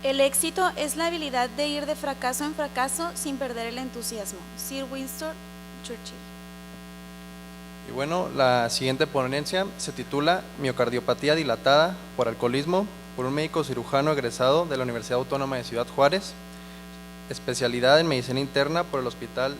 El éxito es la habilidad de ir de fracaso en fracaso sin perder el entusiasmo. Sir Winston Churchill. Y bueno, la siguiente ponencia se titula Miocardiopatía dilatada por alcoholismo, por un médico cirujano egresado de la Universidad Autónoma de Ciudad Juárez, especialidad en medicina interna por el Hospital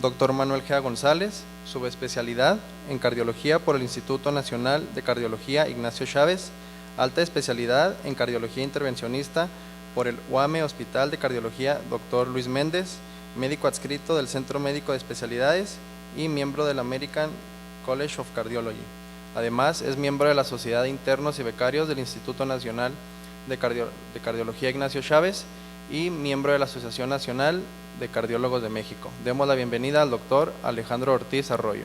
Dr. Manuel Gea González, subespecialidad en cardiología por el Instituto Nacional de Cardiología Ignacio Chávez, alta especialidad en cardiología intervencionista por el UAME Hospital de Cardiología Dr. Luis Méndez, médico adscrito del Centro Médico de Especialidades y miembro del American College of Cardiology. Además, es miembro de la Sociedad de Internos y Becarios del Instituto Nacional de Cardiología Ignacio Chávez y miembro de la Asociación Nacional de Cardiólogos de México. Demos la bienvenida al doctor Alejandro Ortiz Arroyo.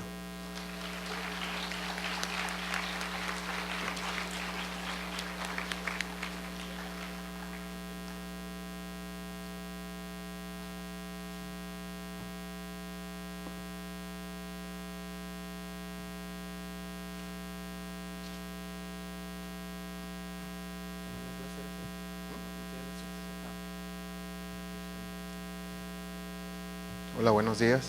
Hola, buenos días.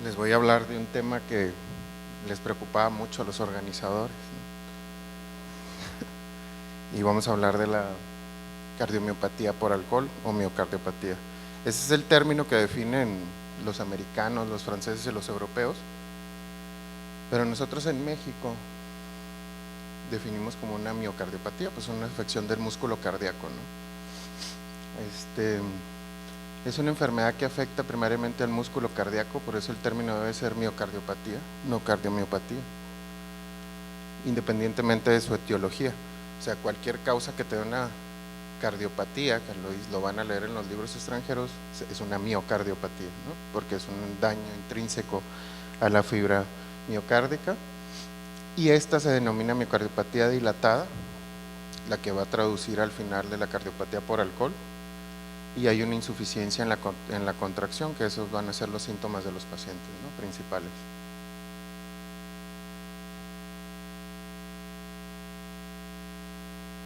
Les voy a hablar de un tema que les preocupaba mucho a los organizadores, ¿no? Y vamos a hablar de la cardiomiopatía por alcohol o miocardiopatía. Ese es el término que definen los americanos, los franceses y los europeos, pero nosotros en México definimos como una miocardiopatía, pues una afección del músculo cardíaco, ¿no? Es una enfermedad que afecta primariamente al músculo cardíaco, por eso el término debe ser miocardiopatía, no cardiomiopatía, independientemente de su etiología. O sea, cualquier causa que te dé una cardiopatía, que lo van a leer en los libros extranjeros, es una miocardiopatía, ¿no? Porque es un daño intrínseco a la fibra miocárdica, y esta se denomina miocardiopatía dilatada, la que va a traducir al final de la cardiopatía por alcohol, y hay una insuficiencia en la contracción, que esos van a ser los síntomas de los pacientes, ¿no? Principales.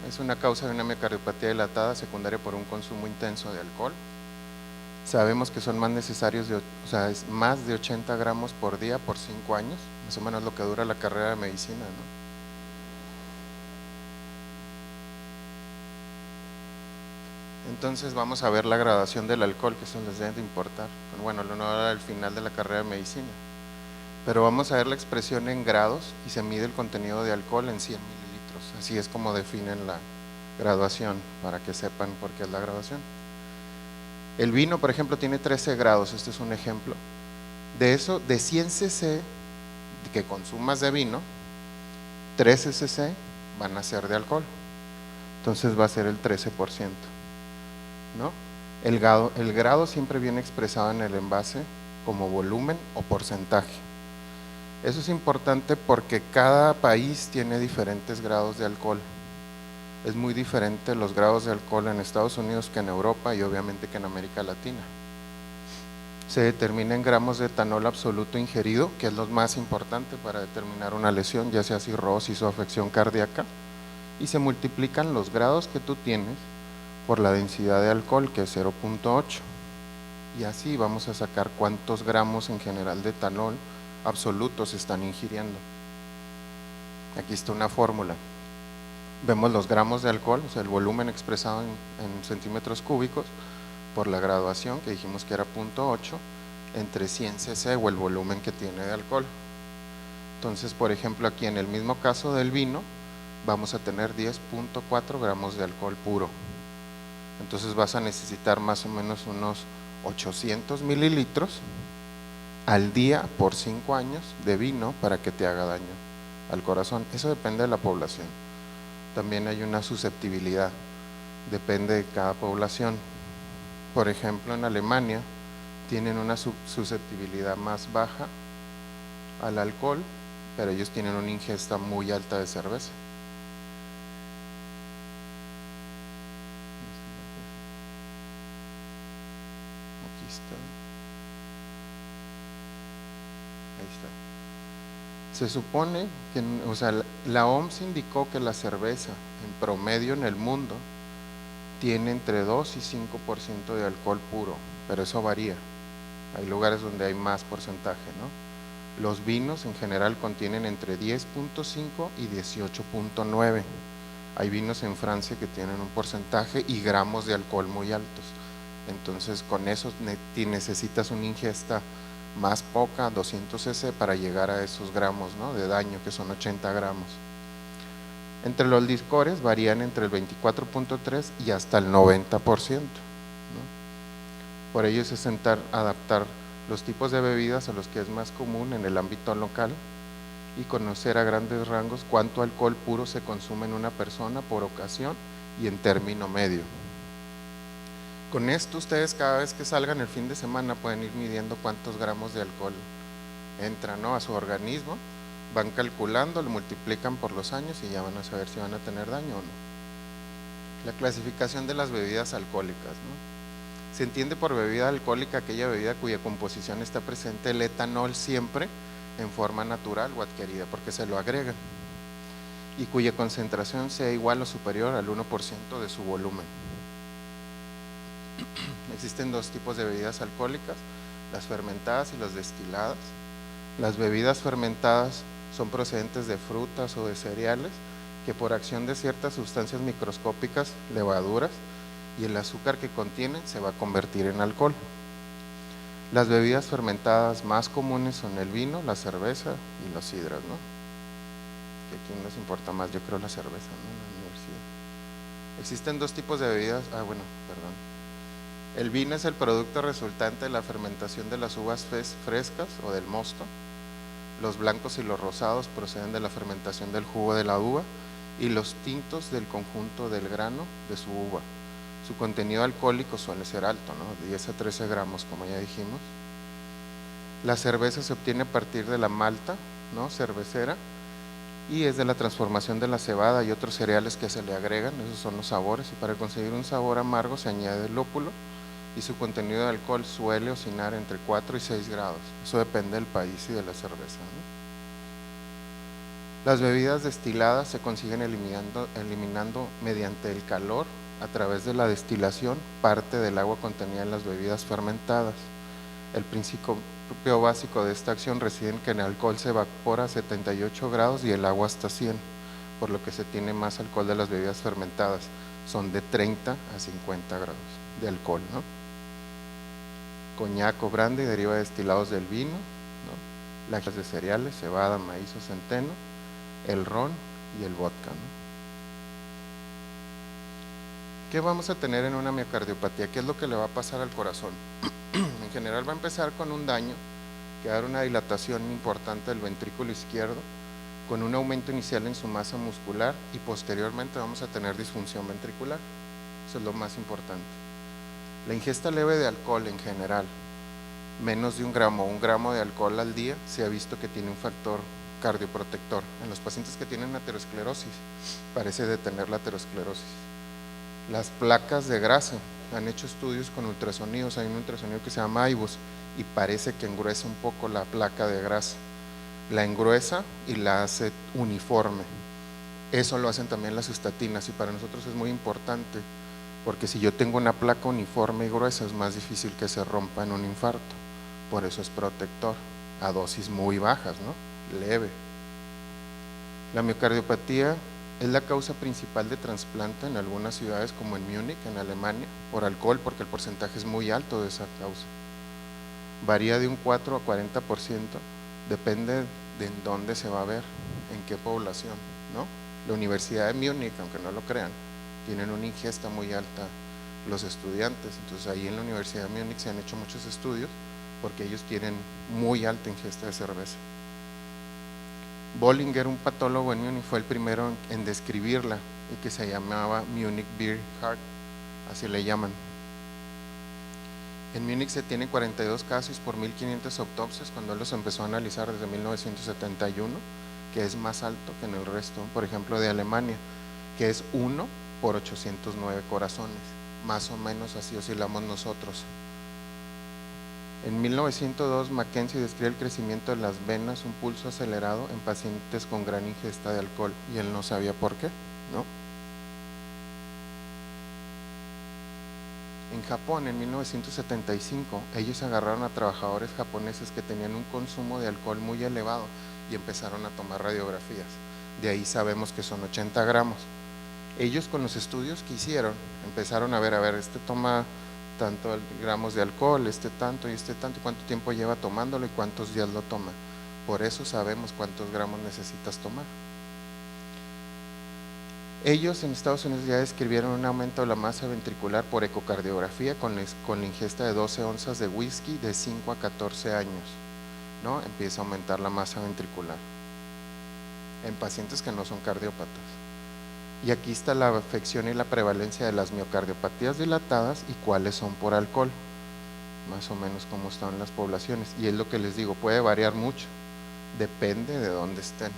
Es una causa de una miocardiopatía dilatada secundaria por un consumo intenso de alcohol. Sabemos que son más necesarios, es más de 80 gramos por día por 5 años, más o menos lo que dura la carrera de medicina, ¿no? Entonces vamos a ver la gradación del alcohol, que eso les debe de importar. Bueno, no era el final de la carrera de medicina, pero vamos a ver la expresión en grados y se mide el contenido de alcohol en 100 mililitros. Así es como definen la graduación, para que sepan por qué es la graduación. El vino, por ejemplo, tiene 13 grados, este es un ejemplo. De eso, de 100 cc que consumas de vino, 13 cc van a ser de alcohol. Entonces va a ser el 13%. ¿No? El grado siempre viene expresado en el envase como volumen o porcentaje. Eso es importante porque cada país tiene diferentes grados de alcohol. Es muy diferente los grados de alcohol en Estados Unidos que en Europa y obviamente que en América Latina. Se determina en gramos de etanol absoluto ingerido, que es lo más importante para determinar una lesión, ya sea cirrosis o afección cardíaca, y se multiplican los grados que tú tienes por la densidad de alcohol, que es 0.8, y así vamos a sacar cuántos gramos en general de etanol absolutos se están ingiriendo. Aquí está una fórmula. Vemos los gramos de alcohol, o sea, el volumen expresado en centímetros cúbicos por la graduación, que dijimos que era 0.8, entre 100 cc o el volumen que tiene de alcohol. Entonces, por ejemplo, aquí en el mismo caso del vino, vamos a tener 10.4 gramos de alcohol puro. Entonces vas a necesitar más o menos unos 800 mililitros al día por 5 años de vino para que te haga daño al corazón. Eso depende de la población. También hay una susceptibilidad, depende de cada población. Por ejemplo, en Alemania tienen una susceptibilidad más baja al alcohol, pero ellos tienen una ingesta muy alta de cerveza. Se supone que, la OMS indicó que la cerveza en promedio en el mundo contiene entre 2 y 5% de alcohol puro, pero eso varía. Hay lugares donde hay más porcentaje, ¿no? Los vinos en general contienen entre 10.5 y 18.9. Hay vinos en Francia que tienen un porcentaje y gramos de alcohol muy altos. Entonces con eso necesitas una ingesta más poca, 200 cc, para llegar a esos gramos, ¿no?, de daño, que son 80 gramos. Entre los licores varían entre el 24.3 y hasta el 90%, ¿no? Por ello es adaptar los tipos de bebidas a los que es más común en el ámbito local y conocer a grandes rangos cuánto alcohol puro se consume en una persona por ocasión y en término medio. Con esto ustedes cada vez que salgan el fin de semana pueden ir midiendo cuántos gramos de alcohol entran, ¿no?, a su organismo, van calculando, lo multiplican por los años y ya van a saber si van a tener daño o no. La clasificación de las bebidas alcohólicas, ¿no? Se entiende por bebida alcohólica aquella bebida cuya composición está presente el etanol siempre en forma natural o adquirida, porque se lo agregan, y cuya concentración sea igual o superior al 1% de su volumen. Existen dos tipos de bebidas alcohólicas, las fermentadas y las destiladas. Las bebidas fermentadas son procedentes de frutas o de cereales que por acción de ciertas sustancias microscópicas, levaduras y el azúcar que contienen se va a convertir en alcohol. Las bebidas fermentadas más comunes son el vino, la cerveza y los sidras, ¿no? Que aquí nos importa más, yo creo, la cerveza, ¿no?, en la universidad. Existen dos tipos de bebidas, El vino es el producto resultante de la fermentación de las uvas frescas o del mosto. Los blancos y los rosados proceden de la fermentación del jugo de la uva, y los tintos del conjunto del grano de su uva. Su contenido alcohólico suele ser alto, ¿no?, 10 a 13 gramos, como ya dijimos. La cerveza se obtiene a partir de la malta, ¿no?, cervecera, y es de la transformación de la cebada y otros cereales que se le agregan, esos son los sabores, y para conseguir un sabor amargo se añade el lúpulo, y su contenido de alcohol suele oscilar entre 4 y 6 grados, eso depende del país y de la cerveza, ¿no? Las bebidas destiladas se consiguen eliminando mediante el calor, a través de la destilación, parte del agua contenida en las bebidas fermentadas. El principio básico de esta acción reside en que el alcohol se evapora a 78 grados y el agua hasta 100, por lo que se tiene más alcohol de las bebidas fermentadas, son de 30 a 50 grados de alcohol, ¿no? Coñac o brandy deriva de destilados del vino, ¿no?, las de cereales, cebada, maíz o centeno, el ron y el vodka, ¿no? ¿Qué vamos a tener en una miocardiopatía? ¿Qué es lo que le va a pasar al corazón? En general va a empezar con un daño, que va a dar una dilatación importante del ventrículo izquierdo, con un aumento inicial en su masa muscular, y posteriormente vamos a tener disfunción ventricular. Eso es lo más importante. La ingesta leve de alcohol en general, menos de 1 gramo de alcohol al día, se ha visto que tiene un factor cardioprotector. En los pacientes que tienen aterosclerosis, parece detener la aterosclerosis. Las placas de grasa, han hecho estudios con ultrasonidos, hay un ultrasonido que se llama IBUS y parece que engruesa un poco la placa de grasa, la engruesa y la hace uniforme. Eso lo hacen también las estatinas, y para nosotros es muy importante, porque si yo tengo una placa uniforme y gruesa es más difícil que se rompa en un infarto, por eso es protector, a dosis muy bajas, ¿no?, leve. La miocardiopatía es la causa principal de trasplante en algunas ciudades, como en Múnich, en Alemania, por alcohol, porque el porcentaje es muy alto de esa causa. Varía de un 4 a 40%, depende de en dónde se va a ver, en qué población, ¿no? La Universidad de Múnich, aunque no lo crean, tienen una ingesta muy alta los estudiantes, entonces ahí en la Universidad de Múnich se han hecho muchos estudios porque ellos tienen muy alta ingesta de cerveza. Bollinger, un patólogo en Múnich, fue el primero en describirla, y que se llamaba Munich Beer Heart, así le llaman. En Múnich se tienen 42 casos por 1500 autopsias, cuando él los empezó a analizar desde 1971, que es más alto que en el resto, por ejemplo, de Alemania, que es 1 por 809 corazones, más o menos así oscilamos nosotros. En 1902, Mackenzie describe el crecimiento de las venas, un pulso acelerado en pacientes con gran ingesta de alcohol, y él no sabía por qué, ¿no? En Japón, en 1975, ellos agarraron a trabajadores japoneses que tenían un consumo de alcohol muy elevado y empezaron a tomar radiografías. De ahí sabemos que son 80 gramos. Ellos, con los estudios que hicieron, empezaron a ver, este toma tanto gramos de alcohol, este tanto, y cuánto tiempo lleva tomándolo y cuántos días lo toma. Por eso sabemos cuántos gramos necesitas tomar. Ellos en Estados Unidos ya describieron un aumento de la masa ventricular por ecocardiografía con la ingesta de 12 onzas de whisky de 5 a 14 años, ¿no? Empieza a aumentar la masa ventricular en pacientes que no son cardiópatas. Y aquí está la afección y la prevalencia de las miocardiopatías dilatadas y cuáles son por alcohol, más o menos cómo están las poblaciones. Y es lo que les digo, puede variar mucho, depende de dónde estén.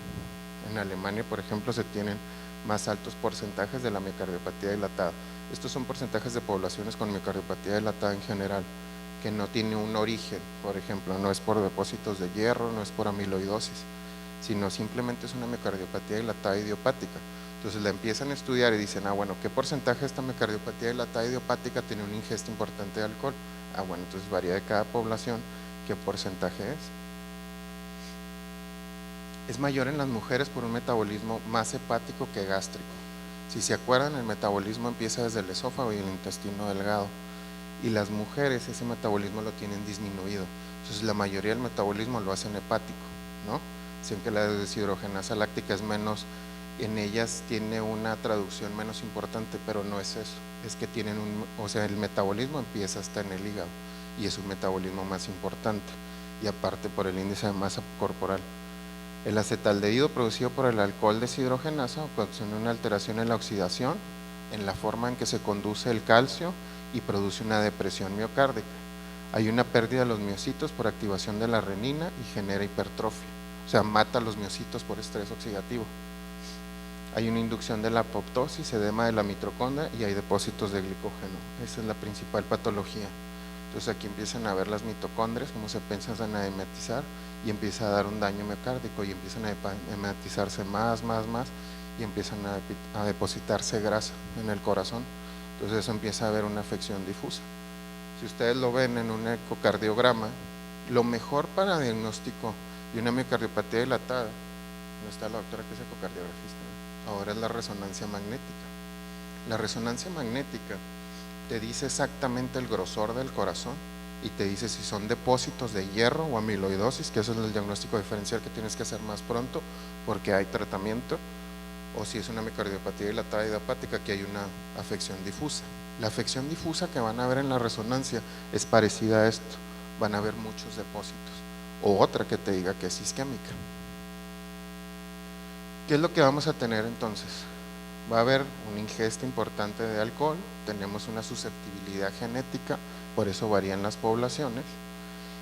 En Alemania, por ejemplo, se tienen más altos porcentajes de la miocardiopatía dilatada. Estos son porcentajes de poblaciones con miocardiopatía dilatada en general, que no tiene un origen, por ejemplo, no es por depósitos de hierro, no es por amiloidosis, sino simplemente es una miocardiopatía dilatada idiopática. Entonces la empiezan a estudiar y dicen, bueno, ¿qué porcentaje de esta miocardiopatía dilatada idiopática tiene una ingesta importante de alcohol? Bueno, entonces varía de cada población qué porcentaje es. Es mayor en las mujeres por un metabolismo más hepático que gástrico. Si se acuerdan, el metabolismo empieza desde el esófago y el intestino delgado, y las mujeres ese metabolismo lo tienen disminuido. Entonces la mayoría del metabolismo lo hacen hepático, ¿no? Dicen que la deshidrogenasa láctica es menos, en ellas tiene una traducción menos importante, pero no es eso, es que tienen el metabolismo empieza hasta en el hígado y es un metabolismo más importante, y aparte por el índice de masa corporal. El acetaldehído producido por el alcohol deshidrogenasa ocasiona una alteración en la oxidación, en la forma en que se conduce el calcio, y produce una depresión miocárdica. Hay una pérdida de los miocitos por activación de la renina y genera hipertrofia, o sea, mata a los miocitos por estrés oxidativo. Hay una inducción de la apoptosis, edema de la mitocondria y hay depósitos de glicógeno. Esa es la principal patología. Entonces aquí empiezan a ver las mitocondrias, cómo se empiezan a emetizar y empieza a dar un daño miocárdico y empiezan a emetizarse más y empiezan a depositarse grasa en el corazón. Entonces eso empieza a haber una afección difusa. Si ustedes lo ven en un ecocardiograma, lo mejor para diagnóstico de una miocardiopatía dilatada, no está la doctora que es ecocardiografista, ¿no? Ahora es la resonancia magnética. La resonancia magnética te dice exactamente el grosor del corazón y te dice si son depósitos de hierro o amiloidosis, que eso es el diagnóstico diferencial que tienes que hacer más pronto porque hay tratamiento, o si es una miocardiopatía dilatada idiopática, que hay una afección difusa. La afección difusa que van a ver en la resonancia es parecida a esto, van a ver muchos depósitos, o otra que te diga que es isquémica. ¿Qué es lo que vamos a tener entonces? Va a haber una ingesta importante de alcohol, tenemos una susceptibilidad genética, por eso varían las poblaciones,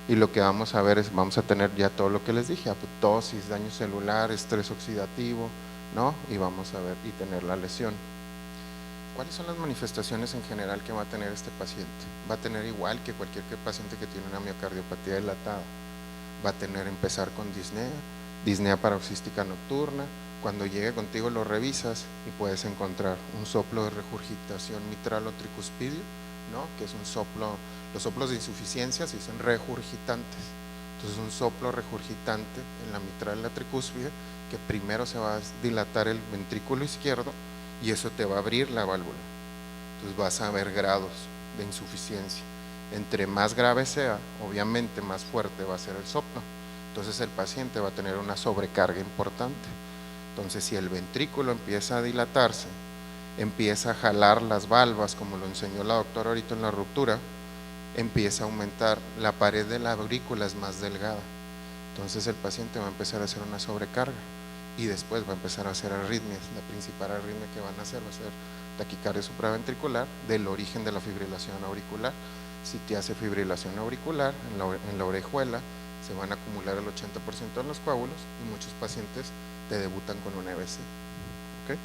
y lo que vamos a ver es, vamos a tener ya todo lo que les dije, apoptosis, daño celular, estrés oxidativo, ¿no? Y vamos a ver y tener la lesión. ¿Cuáles son las manifestaciones en general que va a tener este paciente? Va a tener igual que cualquier paciente que tiene una miocardiopatía dilatada, va a empezar con disnea paroxística nocturna. Cuando llegue contigo lo revisas y puedes encontrar un soplo de regurgitación mitral o tricuspidio, ¿no? Que es un soplo, los soplos de insuficiencia se dicen regurgitantes. Entonces un soplo regurgitante en la mitral y la tricúspide, que primero se va a dilatar el ventrículo izquierdo y eso te va a abrir la válvula. Entonces vas a ver grados de insuficiencia. Entre más grave sea, obviamente más fuerte va a ser el soplo. Entonces el paciente va a tener una sobrecarga importante. Entonces si el ventrículo empieza a dilatarse, empieza a jalar las valvas, como lo enseñó la doctora ahorita en la ruptura, empieza a aumentar, la pared de la aurícula es más delgada, entonces el paciente va a empezar a hacer una sobrecarga y después va a empezar a hacer arritmias. La principal arritmia que van a hacer va a ser taquicardia supraventricular del origen de la fibrilación auricular. Si te hace fibrilación auricular en la orejuela, se van a acumular el 80% de los coágulos y muchos pacientes te debutan con un EBC, ¿okay?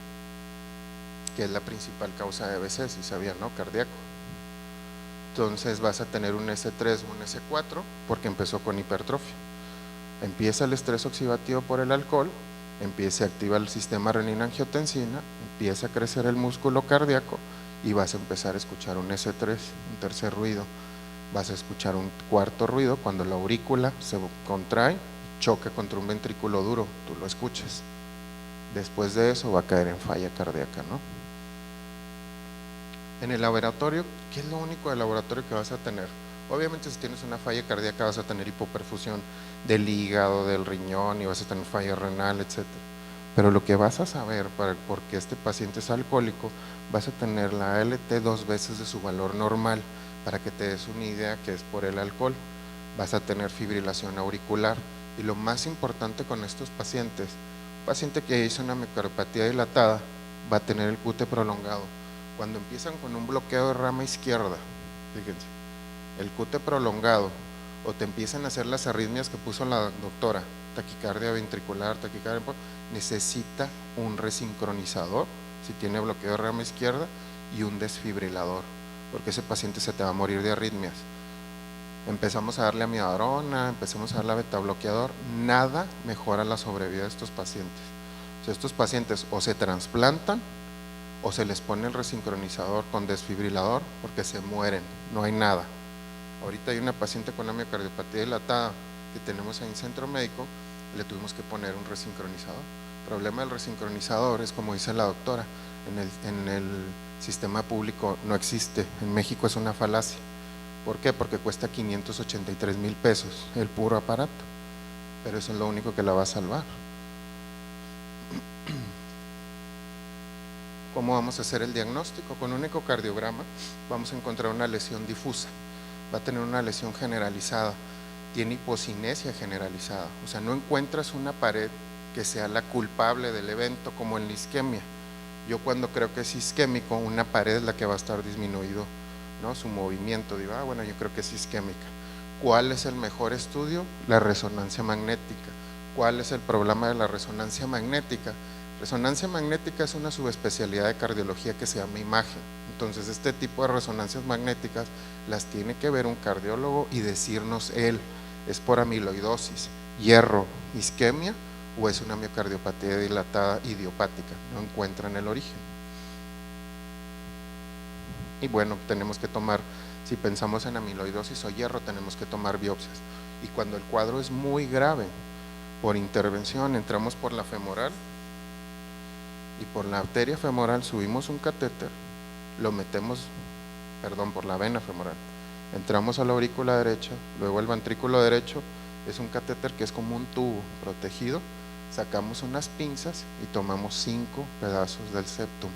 Que es la principal causa de EBC, si sabían, ¿no? Cardíaco. Entonces vas a tener un S3 o un S4 porque empezó con hipertrofia. Empieza el estrés oxidativo por el alcohol, empieza a activar el sistema renina-angiotensina, empieza a crecer el músculo cardíaco y vas a empezar a escuchar un S3, un tercer ruido, vas a escuchar un cuarto ruido cuando la aurícula se contrae, choca contra un ventrículo duro, tú lo escuchas. Después de eso va a caer en falla cardíaca, ¿no? En el laboratorio, ¿qué es lo único del laboratorio que vas a tener? Obviamente si tienes una falla cardíaca vas a tener hipoperfusión del hígado, del riñón y vas a tener falla renal, etc. Pero lo que vas a saber porque este paciente es alcohólico, vas a tener la ALT 2 veces de su valor normal, para que te des una idea que es por el alcohol. Vas a tener fibrilación auricular y lo más importante con estos pacientes, un paciente que hizo una miocardiopatía dilatada va a tener el QT prolongado. Cuando empiezan con un bloqueo de rama izquierda, fíjense, el QT prolongado, o te empiezan a hacer las arritmias que puso la doctora, taquicardia ventricular, taquicardia, necesita un resincronizador si tiene bloqueo de rama izquierda y un desfibrilador, porque ese paciente se te va a morir de arritmias. Empezamos a darle amiodarona, empezamos a darle betabloqueador, nada mejora la sobrevida de estos pacientes. O sea, estos pacientes o se trasplantan o se les pone el resincronizador con desfibrilador porque se mueren, no hay nada. Ahorita hay una paciente con una miocardiopatía dilatada que tenemos ahí en centro médico, le tuvimos que poner un resincronizador. El problema del resincronizador es, como dice la doctora, en el sistema público no existe, en México es una falacia. ¿Por qué? Porque cuesta 583,000 pesos el puro aparato, pero eso es lo único que la va a salvar. ¿Cómo vamos a hacer el diagnóstico? Con un ecocardiograma vamos a encontrar una lesión difusa, va a tener una lesión generalizada, tiene hipocinesia generalizada, o sea, no encuentras una pared que sea la culpable del evento como en la isquemia. Yo cuando creo que es isquémico, una pared es la que va a estar disminuido, ¿no? Su movimiento, digo, bueno, yo creo que es isquémica. ¿Cuál es el mejor estudio? La resonancia magnética. ¿Cuál es el problema de la resonancia magnética? Resonancia magnética es una subespecialidad de cardiología que se llama imagen. Entonces este tipo de resonancias magnéticas las tiene que ver un cardiólogo y decirnos él, ¿es por amiloidosis, hierro, isquemia o es una miocardiopatía dilatada idiopática? No encuentran el origen. Y bueno, tenemos que tomar, si pensamos en amiloidosis o hierro, tenemos que tomar biopsias. Y cuando el cuadro es muy grave, por intervención entramos por la femoral y por la arteria femoral subimos un catéter, lo metemos, por la vena femoral, entramos a la aurícula derecha, luego el ventrículo derecho es un catéter que es como un tubo protegido, sacamos unas pinzas y tomamos 5 pedazos del septum.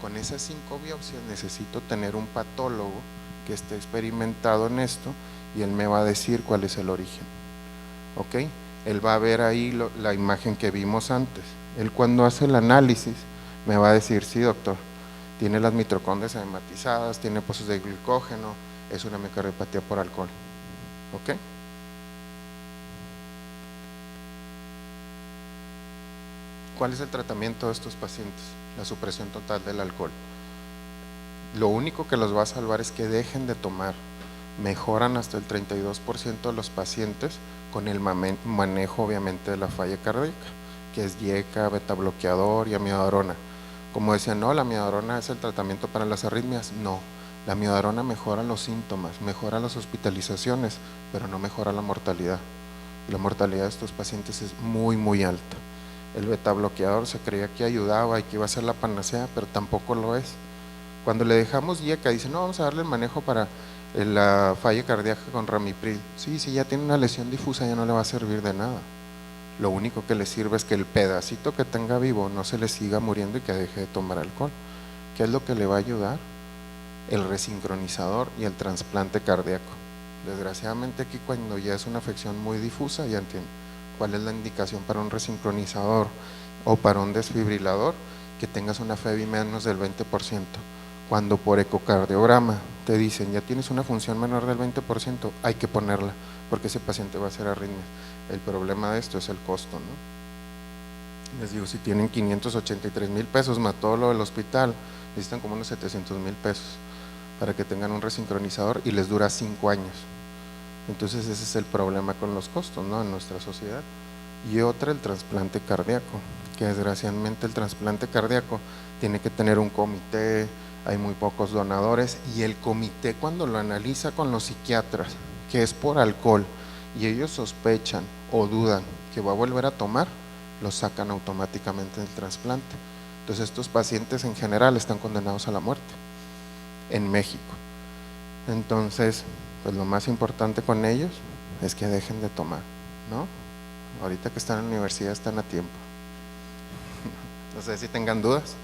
Con esas 5 biopsias necesito tener un patólogo que esté experimentado en esto y él me va a decir cuál es el origen, ¿ok? Él va a ver ahí la imagen que vimos antes. Él cuando hace el análisis me va a decir, sí doctor, tiene las mitocondrias edematizadas, tiene pozos de glucógeno, es una miocardiopatía por alcohol, ¿ok? ¿Cuál es el tratamiento de estos pacientes? La supresión total del alcohol. Lo único que los va a salvar es que dejen de tomar. Mejoran hasta el 32% de los pacientes con el manejo obviamente de la falla cardíaca, que es IECA, betabloqueador y amiodarona. Como decían, no, la amiodarona es el tratamiento para las arritmias. No, la amiodarona mejora los síntomas, mejora las hospitalizaciones, pero no mejora la mortalidad. La mortalidad de estos pacientes es muy, muy alta. El betabloqueador se creía que ayudaba y que iba a ser la panacea, pero tampoco lo es. Cuando le dejamos IECA, dicen, no, vamos a darle el manejo para la falla cardíaca con ramipril. Sí, si ya tiene una lesión difusa ya no le va a servir de nada. Lo único que le sirve es que el pedacito que tenga vivo no se le siga muriendo y que deje de tomar alcohol. ¿Qué es lo que le va a ayudar? El resincronizador y el trasplante cardíaco. Desgraciadamente aquí cuando ya es una afección muy difusa, ya entienden cuál es la indicación para un resincronizador o para un desfibrilador, que tengas una FEBI menos del 20%. Cuando por ecocardiograma te dicen ya tienes una función menor del 20%, hay que ponerla porque ese paciente va a hacer arritmias. El problema de esto es el costo, ¿no? Les digo, si tienen 583,000 pesos más todo lo del hospital, necesitan como unos 700,000 pesos para que tengan un resincronizador y les dura 5 años. Entonces ese es el problema con los costos, ¿no? En nuestra sociedad. Y otra, el trasplante cardíaco. que desgraciadamente el trasplante cardíaco tiene que tener un comité, hay muy pocos donadores, y el comité cuando lo analiza con los psiquiatras, que es por alcohol, y ellos sospechan o dudan que va a volver a tomar, lo sacan automáticamente del trasplante. Entonces estos pacientes en general están condenados a la muerte en México. Entonces, pues lo más importante con ellos es que dejen de tomar, ¿no? Ahorita que están en la universidad están a tiempo. No sé si tengan dudas.